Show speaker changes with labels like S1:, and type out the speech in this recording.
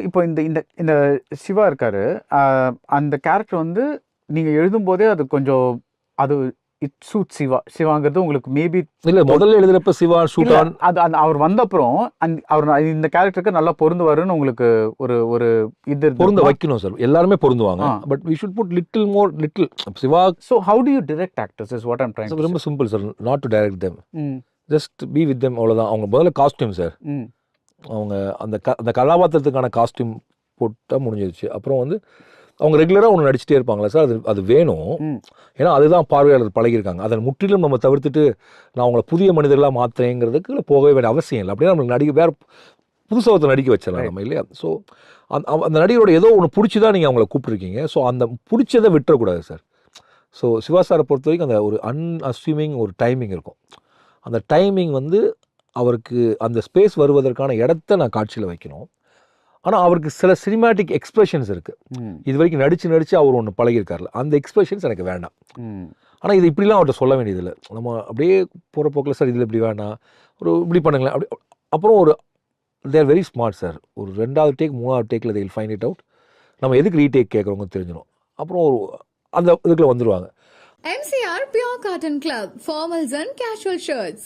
S1: இப்போ இந்த இந்த இந்த சிவா இருக்காரு, அந்த கேரக்டர் வந்து நீங்கள் எழுதும்போதே அது கொஞ்சம் அது இட் சூட் சிவாங்கிறது உங்களுக்கு மேபி
S2: இல்லை முதல்ல எழுதுறப்ப சிவா ஷூட் ஆன்
S1: அது அவர் வந்தப்புறம் அவர் இந்த கேரக்டருக்கு நல்லா பொருந்துவாருன்னு உங்களுக்கு ஒரு ஒரு இது
S2: பொருந்த வைக்கணும் சார். எல்லாருமே பொருந்துவாங்க, but we should put little Siva.
S1: So how do you direct actors is what I'm trying.
S2: ரொம்ப simple sir, not to direct them, just be with them, அவ்வளோதான். அவங்க முதல்ல காஸ்டியூம் சார், அவங்க அந்த கதாபாத்திரத்துக்கான காஸ்டியூம் போட்டால் முடிஞ்சிருச்சு. அப்புறம் வந்து அவங்க ரெகுலராக ஒன்று நடிச்சிட்டே இருப்பாங்களா சார், அது வேணும். ஏன்னா அதுதான் பார்வையாளர் பழகிருக்காங்க. அதை முற்றிலும் நம்ம தவிர்த்துட்டு நான் அவங்கள புதிய மனிதர்களாக மாற்றுறேங்கிறதுக்கு போகவே வேண்டிய அவசியம் இல்லை. அப்படியே நம்மளுக்கு வேறு புதுசாக நடிக்க வச்சிடலாம் நம்ம, இல்லையா? ஸோ அந்த நடிகரோட ஏதோ ஒன்று பிடிச்சி தான் நீங்கள் அவங்கள கூப்பிட்ருக்கீங்க. ஸோ அந்த பிடிச்சதை விட்டுறக்கூடாது சார். ஸோ சிவா சாரை பொறுத்த வரைக்கும் அந்த ஒரு அன்அஸ்யூமிங் ஒரு டைமிங் இருக்கும். அந்த டைமிங் வந்து அவருக்கு அந்த ஸ்பேஸ் வருவதற்கான இடத்த நான் காட்சியில் வைக்கணும். ஆனால் அவருக்கு சில சினிமேட்டிக் எக்ஸ்பிரஷன்ஸ் இருக்குது. இது வரைக்கும் நடித்து அவர் ஒன்று பழகிருக்காருல, அந்த எக்ஸ்பிரஷன்ஸ் எனக்கு வேண்டாம். ஆனால் இது இப்படிலாம் அவர்கிட்ட சொல்ல வேண்டியதில்லை. நம்ம அப்படியே போகிற போக்கில் சார் இதில் இப்படி வேண்டாம், ஒரு இப்படி பண்ணுங்களேன் அப்படி. அப்புறம் ஒரு தேர் வெரி ஸ்மார்ட் சார். ஒரு 2வது டேக் 3வது tackle they will find it out. நம்ம எதுக்கு ரீடேக் கேட்குறவங்க தெரிஞ்சிடும். அப்புறம் ஒரு அந்த இதுக்குள்ள வந்துடுவாங்க.
S3: MCR Pure Cotton Club, formals and casual shirts.